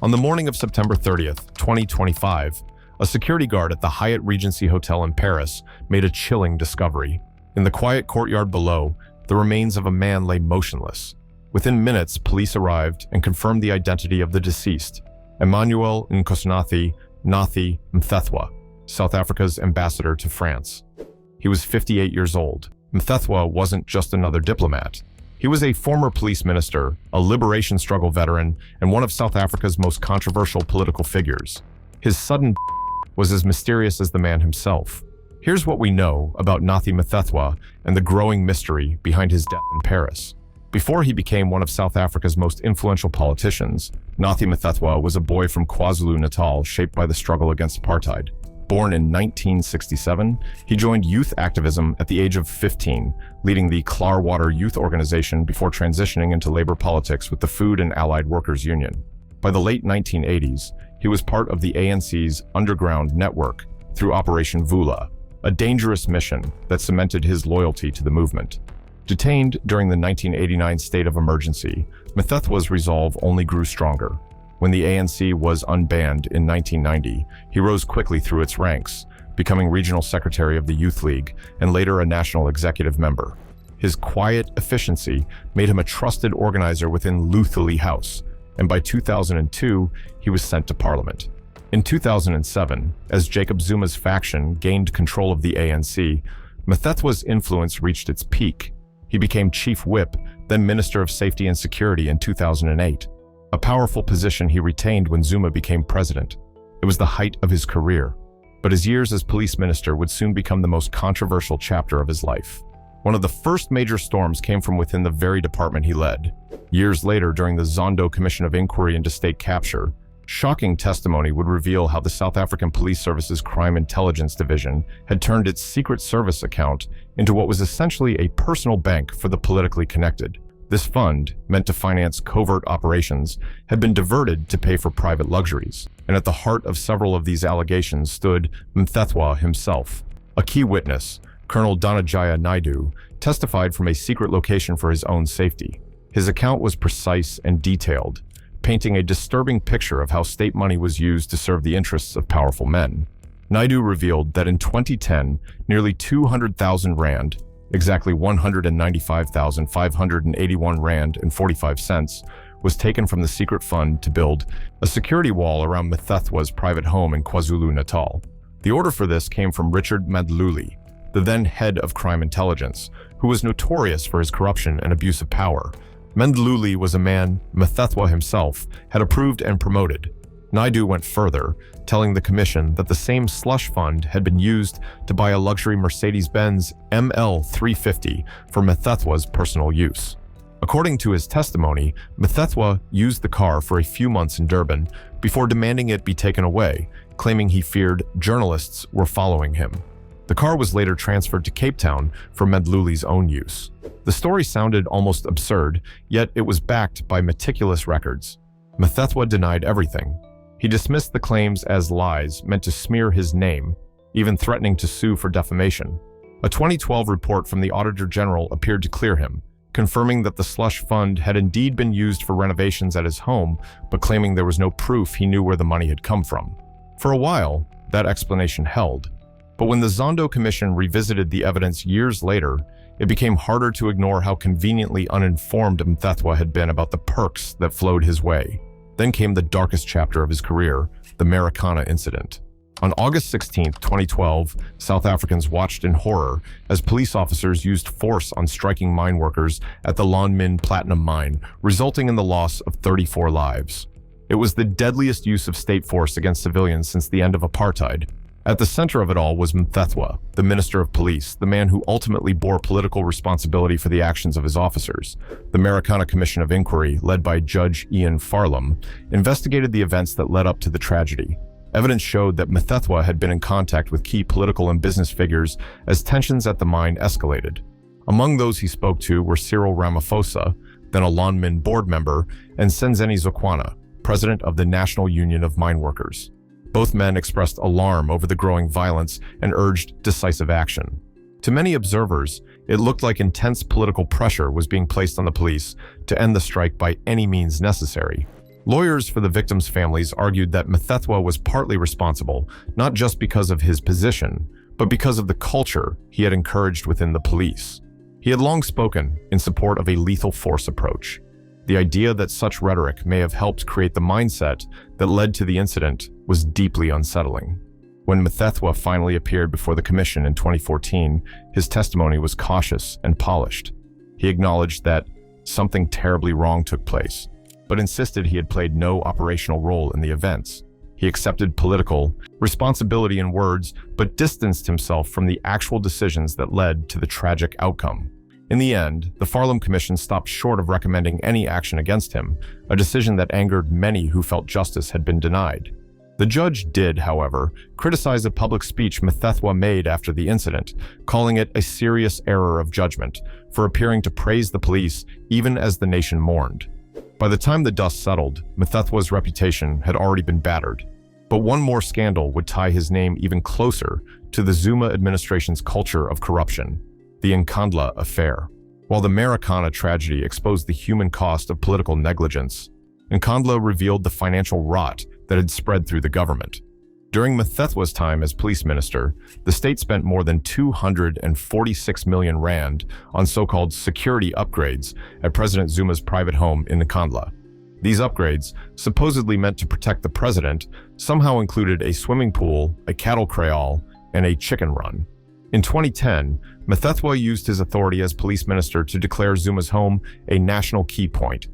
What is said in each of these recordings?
On the morning of September 30th, 2025, a security guard at the Hyatt Regency Hotel in Paris made a chilling discovery. In the quiet courtyard below, the remains of a man lay motionless. Within minutes, police arrived and confirmed the identity of the deceased, Emmanuel Nkosinathi, Nathi Mthethwa, South Africa's ambassador to France. He was 58 years old. Mthethwa wasn't just another diplomat. He was a former police minister, a liberation struggle veteran, and one of South Africa's most controversial political figures. His sudden was as mysterious as the man himself. Here's what we know about Nathi Mthethwa and the growing mystery behind his death in Paris. Before he became one of South Africa's most influential politicians, Nathi Mthethwa was a boy from KwaZulu-Natal shaped by the struggle against apartheid. Born in 1967, he joined youth activism at the age of 15, leading the Clarwater Youth Organization before transitioning into labor politics with the Food and Allied Workers Union. By the late 1980s, he was part of the ANC's underground network through Operation Vula, a dangerous mission that cemented his loyalty to the movement. Detained during the 1989 state of emergency, Mthethwa's resolve only grew stronger. When the ANC was unbanned in 1990, he rose quickly through its ranks, becoming regional secretary of the Youth League and later a national executive member. His quiet efficiency made him a trusted organizer within Luthuli House, and by 2002, he was sent to parliament. In 2007, as Jacob Zuma's faction gained control of the ANC, Mthethwa's influence reached its peak. He became chief whip, then Minister of Safety and Security in 2008, a powerful position he retained when Zuma became president. It was the height of his career, but his years as police minister would soon become the most controversial chapter of his life. One of the first major storms came from within the very department he led. Years later, during the Zondo Commission of Inquiry into State Capture, shocking testimony would reveal how the South African Police Service's Crime Intelligence Division had turned its Secret Service account into what was essentially a personal bank for the politically connected. This fund, meant to finance covert operations, had been diverted to pay for private luxuries, and at the heart of several of these allegations stood Mthethwa himself. A key witness, Colonel Dhananjaya Naidu, testified from a secret location for his own safety. His account was precise and detailed, painting a disturbing picture of how state money was used to serve the interests of powerful men. Naidu revealed that in 2010, nearly 200,000 rand, exactly 195,581 rand and 45 cents, was taken from the secret fund to build a security wall around Mthethwa's private home in KwaZulu-Natal. The order for this came from Richard Madluli, the then head of crime intelligence, who was notorious for his corruption and abuse of power. Madluli was a man Mthethwa himself had approved and promoted. Naidu went further, telling the commission that the same slush fund had been used to buy a luxury Mercedes-Benz ML350 for Mthethwa's personal use. According to his testimony, Mthethwa used the car for a few months in Durban before demanding it be taken away, claiming he feared journalists were following him. The car was later transferred to Cape Town for Madluli's own use. The story sounded almost absurd, yet it was backed by meticulous records. Mthethwa denied everything. He dismissed the claims as lies meant to smear his name, even threatening to sue for defamation. A 2012 report from the Auditor General appeared to clear him, confirming that the slush fund had indeed been used for renovations at his home, but claiming there was no proof he knew where the money had come from. For a while, that explanation held. But when the Zondo Commission revisited the evidence years later, it became harder to ignore how conveniently uninformed Mthethwa had been about the perks that flowed his way. Then came the darkest chapter of his career, the Marikana incident. On August 16, 2012, South Africans watched in horror as police officers used force on striking mine workers at the Lonmin Platinum Mine, resulting in the loss of 34 lives. It was the deadliest use of state force against civilians since the end of apartheid. At the center of it all was Mthethwa, the Minister of Police, the man who ultimately bore political responsibility for the actions of his officers. The Marikana Commission of Inquiry, led by Judge Ian Farlam, investigated the events that led up to the tragedy. Evidence showed that Mthethwa had been in contact with key political and business figures as tensions at the mine escalated. Among those he spoke to were Cyril Ramaphosa, then a Lonmin board member, and Senzeni Zokwana, president of the National Union of Mine Workers. Both men expressed alarm over the growing violence and urged decisive action. To many observers, it looked like intense political pressure was being placed on the police to end the strike by any means necessary. Lawyers for the victims' families argued that Mthethwa was partly responsible, not just because of his position, but because of the culture he had encouraged within the police. He had long spoken in support of a lethal force approach. The idea that such rhetoric may have helped create the mindset that led to the incident was deeply unsettling. When Mthethwa finally appeared before the commission in 2014, his testimony was cautious and polished. He acknowledged that something terribly wrong took place, but insisted he had played no operational role in the events. He accepted political responsibility in words, but distanced himself from the actual decisions that led to the tragic outcome. In the end, the Farlam Commission stopped short of recommending any action against him, a decision that angered many who felt justice had been denied. The judge did, however, criticize a public speech Mthethwa made after the incident, calling it a serious error of judgment for appearing to praise the police even as the nation mourned. By the time the dust settled, Mthethwa's reputation had already been battered. But one more scandal would tie his name even closer to the Zuma administration's culture of corruption, the Nkandla affair. While the Marikana tragedy exposed the human cost of political negligence, Nkandla revealed the financial rot that had spread through the government. During Mthethwa's time as police minister, the state spent more than 246 million rand on so-called security upgrades at President Zuma's private home in Nkandla. These upgrades, supposedly meant to protect the president, somehow included a swimming pool, a cattle kraal, and a chicken run. In 2010, Mthethwa used his authority as police minister to declare Zuma's home a national key point,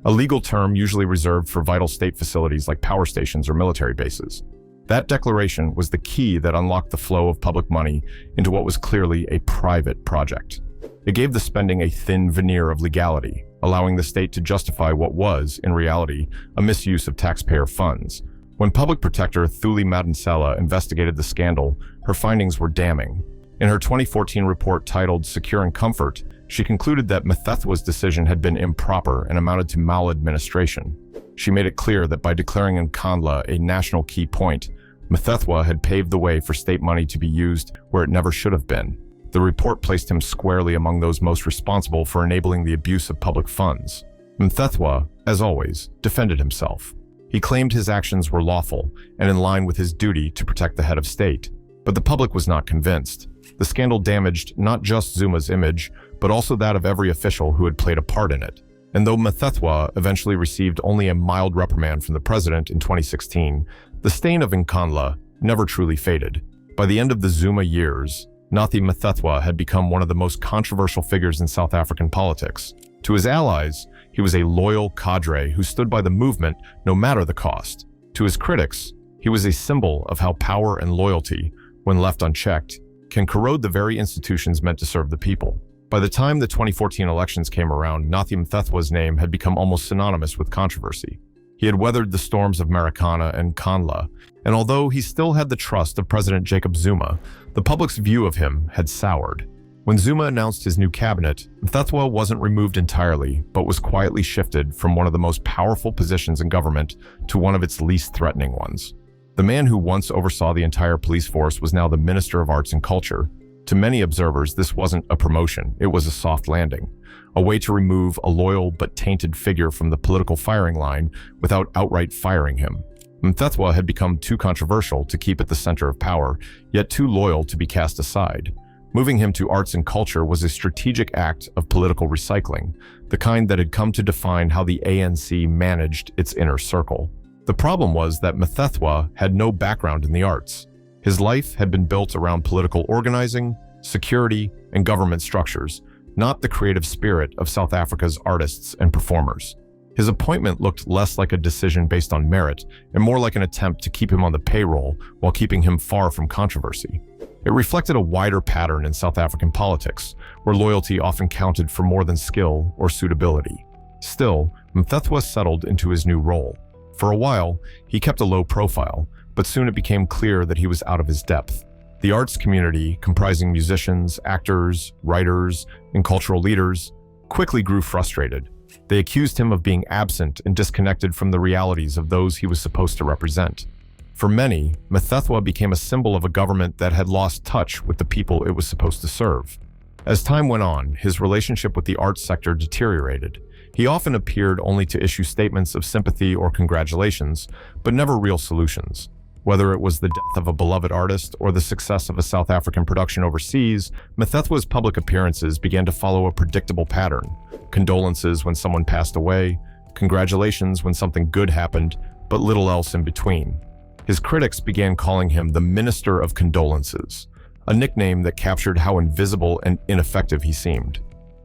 a legal term usually reserved for vital state facilities like power stations or military bases. That declaration was the key that unlocked the flow of public money into what was clearly a private project. It gave the spending a thin veneer of legality, allowing the state to justify what was, in reality, a misuse of taxpayer funds. When Public Protector Thuli Madonsela investigated the scandal, her findings were damning. In her 2014 report titled Secure and Comfort, she concluded that Mthethwa's decision had been improper and amounted to maladministration. She made it clear that by declaring Nkandla a national key point, Mthethwa had paved the way for state money to be used where it never should have been. The report placed him squarely among those most responsible for enabling the abuse of public funds. Mthethwa, as always, defended himself. He claimed his actions were lawful and in line with his duty to protect the head of state. But the public was not convinced. The scandal damaged not just Zuma's image, but also that of every official who had played a part in it. And though Mthethwa eventually received only a mild reprimand from the president in 2016, the stain of Nkandla never truly faded. By the end of the Zuma years, Nathi Mthethwa had become one of the most controversial figures in South African politics. To his allies, he was a loyal cadre who stood by the movement no matter the cost. To his critics, he was a symbol of how power and loyalty, when left unchecked, can corrode the very institutions meant to serve the people. By the time the 2014 elections came around, Nathi Mthethwa's name had become almost synonymous with controversy. He had weathered the storms of Marikana and Nkandla, and although he still had the trust of President Jacob Zuma, the public's view of him had soured. When Zuma announced his new cabinet, Mthethwa wasn't removed entirely, but was quietly shifted from one of the most powerful positions in government to one of its least threatening ones. The man who once oversaw the entire police force was now the Minister of Arts and Culture. To many observers, this wasn't a promotion, it was a soft landing, a way to remove a loyal but tainted figure from the political firing line without outright firing him. Mthethwa had become too controversial to keep at the center of power, yet too loyal to be cast aside. Moving him to arts and culture was a strategic act of political recycling, the kind that had come to define how the ANC managed its inner circle. The problem was that Mthethwa had no background in the arts. His life had been built around political organizing, security, and government structures, not the creative spirit of South Africa's artists and performers. His appointment looked less like a decision based on merit and more like an attempt to keep him on the payroll while keeping him far from controversy. It reflected a wider pattern in South African politics, where loyalty often counted for more than skill or suitability. Still, Mthethwa settled into his new role. For a while, he kept a low profile, but soon it became clear that he was out of his depth. The arts community, comprising musicians, actors, writers, and cultural leaders, quickly grew frustrated. They accused him of being absent and disconnected from the realities of those he was supposed to represent. For many, Mthethwa became a symbol of a government that had lost touch with the people it was supposed to serve. As time went on, his relationship with the arts sector deteriorated. He often appeared only to issue statements of sympathy or congratulations, but never real solutions. Whether it was the death of a beloved artist or the success of a South African production overseas, Mthethwa's public appearances began to follow a predictable pattern. Condolences when someone passed away, congratulations when something good happened, but little else in between. His critics began calling him the Minister of Condolences, a nickname that captured how invisible and ineffective he seemed.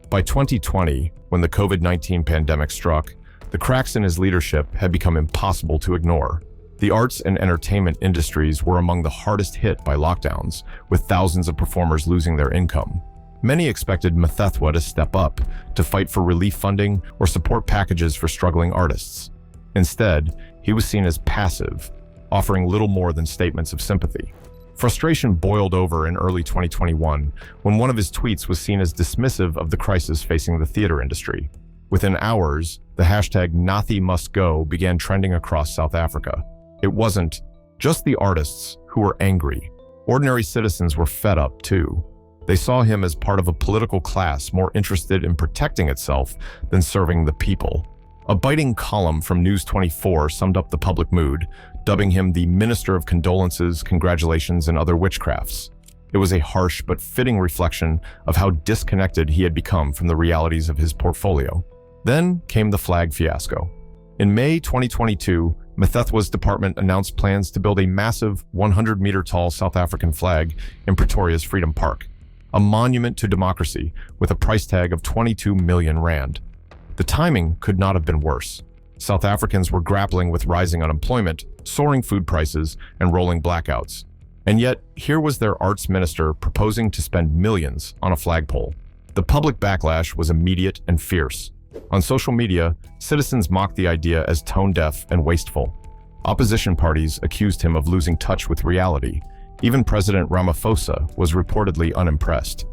By 2020, when the COVID-19 pandemic struck, the cracks in his leadership had become impossible to ignore. The arts and entertainment industries were among the hardest hit by lockdowns, with thousands of performers losing their income. Many expected Mthethwa to step up, to fight for relief funding or support packages for struggling artists. Instead, he was seen as passive, offering little more than statements of sympathy. Frustration boiled over in early 2021 when one of his tweets was seen as dismissive of the crisis facing the theater industry. Within hours, the hashtag Nathi must go began trending across South Africa. It wasn't just the artists who were angry. Ordinary citizens were fed up too. They saw him as part of a political class more interested in protecting itself than serving the people. A biting column from News 24 summed up the public mood, dubbing him the Minister of Condolences, Congratulations, and Other Witchcrafts. It was a harsh but fitting reflection of how disconnected he had become from the realities of his portfolio. Then came the flag fiasco. In May 2022, Mthethwa's department announced plans to build a massive 100-meter-tall South African flag in Pretoria's Freedom Park, a monument to democracy with a price tag of 22 million rand. The timing could not have been worse. South Africans were grappling with rising unemployment, soaring food prices, and rolling blackouts. And yet, here was their arts minister proposing to spend millions on a flagpole. The public backlash was immediate and fierce. On social media, citizens mocked the idea as tone-deaf and wasteful. Opposition parties accused him of losing touch with reality. Even President Ramaphosa was reportedly unimpressed.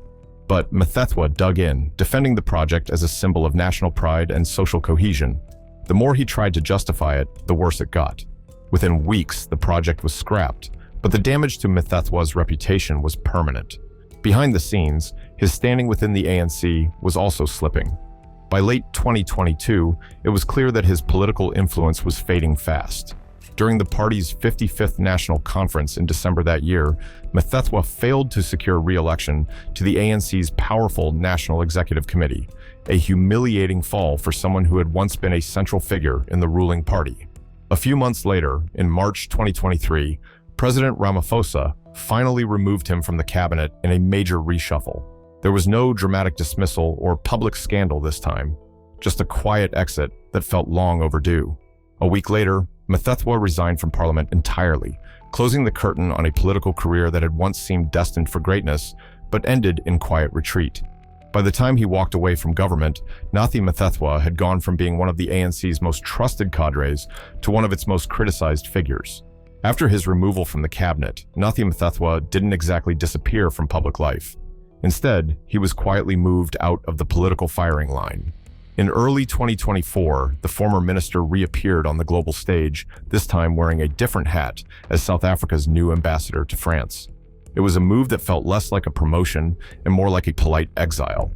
But Mthethwa dug in, defending the project as a symbol of national pride and social cohesion. The more he tried to justify it, the worse it got. Within weeks, the project was scrapped, but the damage to Mthethwa's reputation was permanent. Behind the scenes, his standing within the ANC was also slipping. By late 2022, it was clear that his political influence was fading fast. During the party's 55th national conference in December that year, Mthethwa failed to secure re-election to the ANC's powerful National Executive Committee, a humiliating fall for someone who had once been a central figure in the ruling party. A few months later, in March 2023, President Ramaphosa finally removed him from the cabinet in a major reshuffle. There was no dramatic dismissal or public scandal this time, just a quiet exit that felt long overdue. A week later, Mthethwa resigned from parliament entirely, closing the curtain on a political career that had once seemed destined for greatness, but ended in quiet retreat. By the time he walked away from government, Nathi Mthethwa had gone from being one of the ANC's most trusted cadres to one of its most criticized figures. After his removal from the cabinet, Nathi Mthethwa didn't exactly disappear from public life. Instead, he was quietly moved out of the political firing line. In early 2024, the former minister reappeared on the global stage, this time wearing a different hat as South Africa's new ambassador to France. It was a move that felt less like a promotion and more like a polite exile.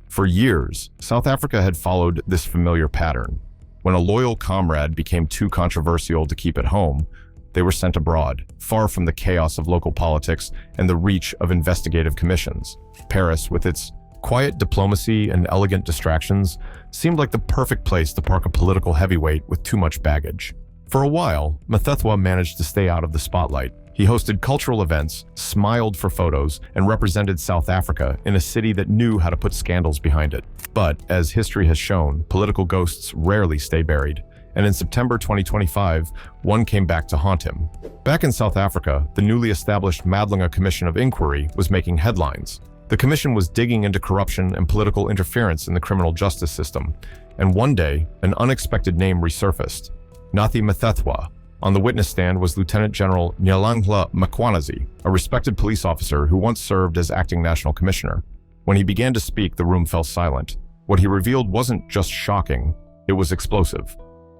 For years, South Africa had followed this familiar pattern. When a loyal comrade became too controversial to keep at home, they were sent abroad, far from the chaos of local politics and the reach of investigative commissions. Paris, with its quiet diplomacy and elegant distractions, seemed like the perfect place to park a political heavyweight with too much baggage. For a while, Mthethwa managed to stay out of the spotlight. He hosted cultural events, smiled for photos, and represented South Africa in a city that knew how to put scandals behind it. But, as history has shown, political ghosts rarely stay buried. And in September 2025, one came back to haunt him. Back in South Africa, the newly established Madlinga Commission of Inquiry was making headlines. The commission was digging into corruption and political interference in the criminal justice system. And one day, an unexpected name resurfaced: Nathi Mthethwa. On the witness stand was Lieutenant General Emmanuel Nkosinathi, a respected police officer who once served as acting national commissioner. When he began to speak, the room fell silent. What he revealed wasn't just shocking, it was explosive.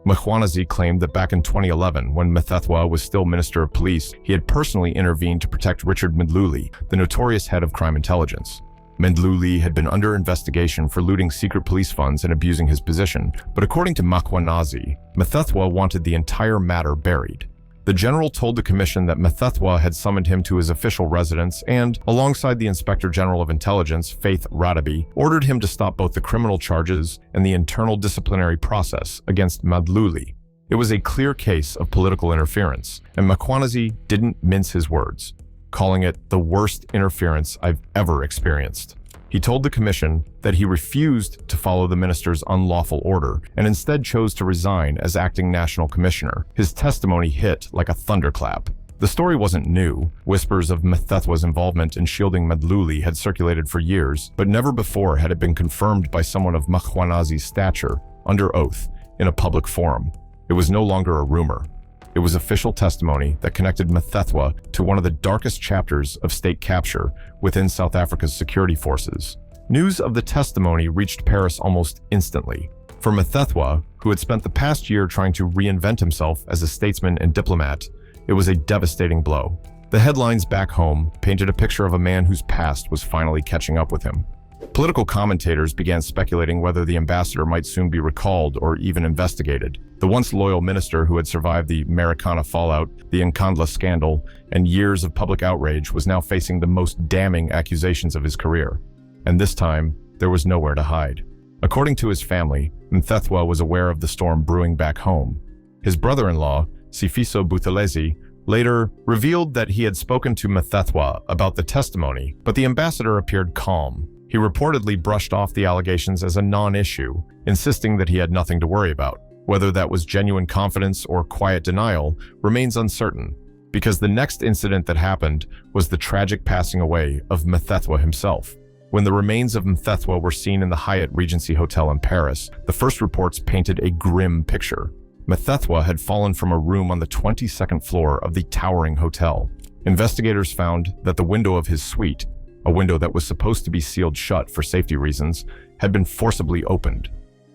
Nkosinathi claimed that back in 2011, when Mthethwa was still Minister of Police, he had personally intervened to protect Richard Mdluli, the notorious head of crime intelligence. Mendluli had been under investigation for looting secret police funds and abusing his position, but according to Nkosinathi, Mthethwa wanted the entire matter buried. The general told the commission that Mthethwa had summoned him to his official residence and, alongside the Inspector General of Intelligence, Faith Radabi, ordered him to stop both the criminal charges and the internal disciplinary process against Mendluli. It was a clear case of political interference, and Nkosinathi didn't mince his words, calling it the worst interference I've ever experienced. He told the commission that he refused to follow the minister's unlawful order and instead chose to resign as acting national commissioner. His testimony hit like a thunderclap. The story wasn't new. Whispers of Mthethwa's involvement in shielding Mendluli had circulated for years, but never before had it been confirmed by someone of Nkosinath's stature, under oath, in a public forum. It was no longer a rumor. It was official testimony that connected Mthethwa to one of the darkest chapters of state capture within South Africa's security forces. News of the testimony reached Paris almost instantly. For Mthethwa, who had spent the past year trying to reinvent himself as a statesman and diplomat, it was a devastating blow. The headlines back home painted a picture of a man whose past was finally catching up with him. Political commentators began speculating whether the ambassador might soon be recalled or even investigated. The once loyal minister who had survived the Marikana fallout, the Nkandla scandal, and years of public outrage was now facing the most damning accusations of his career. And this time, there was nowhere to hide. According to his family, Mthethwa was aware of the storm brewing back home. His brother-in-law, Sifiso Buthelezi, later revealed that he had spoken to Mthethwa about the testimony, but the ambassador appeared calm. He reportedly brushed off the allegations as a non-issue, insisting that he had nothing to worry about. Whether that was genuine confidence or quiet denial remains uncertain, because the next incident that happened was the tragic passing away of Mthethwa himself. When the remains of Mthethwa were seen in the Hyatt Regency Hotel in Paris, the first reports painted a grim picture. Mthethwa had fallen from a room on the 22nd floor of the towering hotel. Investigators found that the window of his suite, a window that was supposed to be sealed shut for safety reasons, had been forcibly opened.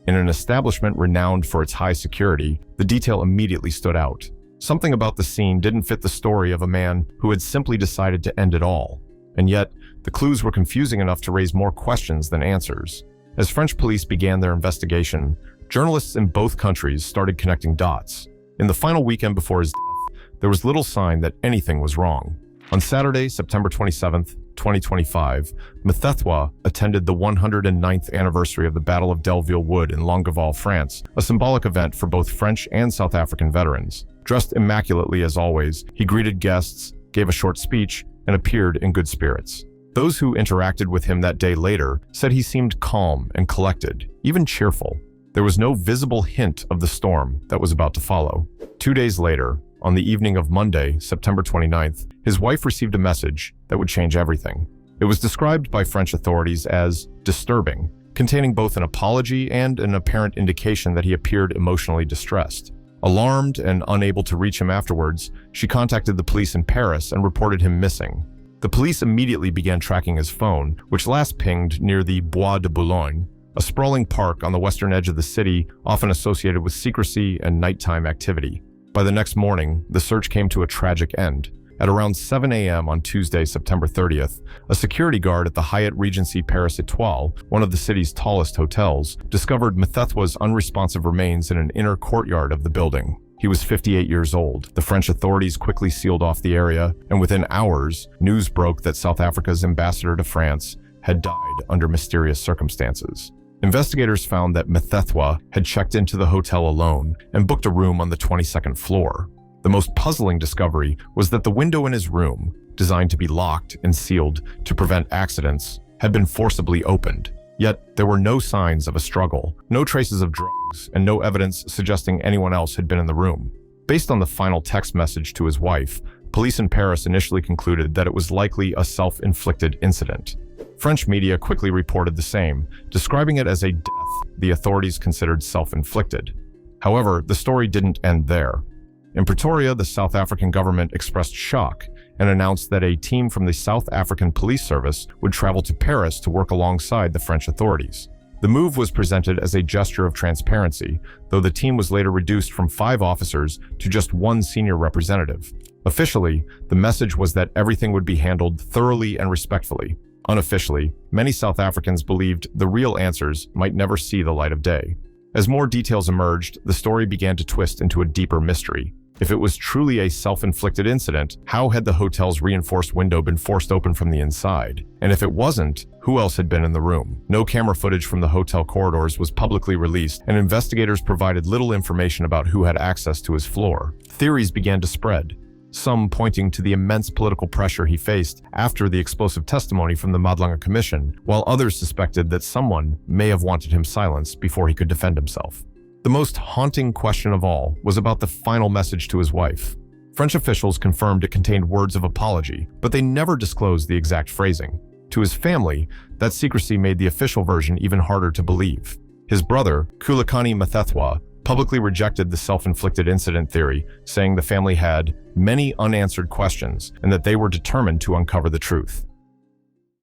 In an establishment renowned for its high security, the detail immediately stood out. Something about the scene didn't fit the story of a man who had simply decided to end it all. And yet, the clues were confusing enough to raise more questions than answers. As French police began their investigation, journalists in both countries started connecting dots. In the final weekend before his death, there was little sign that anything was wrong. On Saturday, September 27th, 2025, Mthethwa attended the 109th anniversary of the Battle of Delville Wood in Longueval, France, a symbolic event for both French and South African veterans. Dressed immaculately as always, he greeted guests, gave a short speech, and appeared in good spirits. Those who interacted with him that day later said he seemed calm and collected, even cheerful. There was no visible hint of the storm that was about to follow. 2 days later, on the evening of Monday, September 29th, his wife received a message that would change everything. It was described by French authorities as disturbing, containing both an apology and an apparent indication that he appeared emotionally distressed. Alarmed and unable to reach him afterwards, she contacted the police in Paris and reported him missing. The police immediately began tracking his phone, which last pinged near the Bois de Boulogne, a sprawling park on the western edge of the city, often associated with secrecy and nighttime activity. By the next morning, the search came to a tragic end. At around 7 a.m. on Tuesday, September 30th, a security guard at the Hyatt Regency Paris Étoile, one of the city's tallest hotels, discovered Mthethwa's unresponsive remains in an inner courtyard of the building. He was 58 years old. The French authorities quickly sealed off the area, and within hours, news broke that South Africa's ambassador to France had died under mysterious circumstances. Investigators found that Mthethwa had checked into the hotel alone and booked a room on the 22nd floor. The most puzzling discovery was that the window in his room, designed to be locked and sealed to prevent accidents, had been forcibly opened. Yet there were no signs of a struggle, no traces of drugs, and no evidence suggesting anyone else had been in the room. Based on the final text message to his wife, police in Paris initially concluded that it was likely a self-inflicted incident. French media quickly reported the same, describing it as a death the authorities considered self-inflicted. However, the story didn't end there. In Pretoria, the South African government expressed shock and announced that a team from the South African Police Service would travel to Paris to work alongside the French authorities. The move was presented as a gesture of transparency, though the team was later reduced from 5 officers to just 1 senior representative. Officially, the message was that everything would be handled thoroughly and respectfully. Unofficially, many South Africans believed the real answers might never see the light of day. As more details emerged, the story began to twist into a deeper mystery. If it was truly a self-inflicted incident, how had the hotel's reinforced window been forced open from the inside? And if it wasn't, who else had been in the room? No camera footage from the hotel corridors was publicly released, and investigators provided little information about who had access to his floor. Theories began to spread, some pointing to the immense political pressure he faced after the explosive testimony from the Madlanga Commission, while others suspected that someone may have wanted him silenced before he could defend himself. The most haunting question of all was about the final message to his wife. French officials confirmed it contained words of apology, but they never disclosed the exact phrasing. To his family, that secrecy made the official version even harder to believe. His brother, Nathi Mthethwa, publicly rejected the self-inflicted incident theory, saying the family had many unanswered questions and that they were determined to uncover the truth.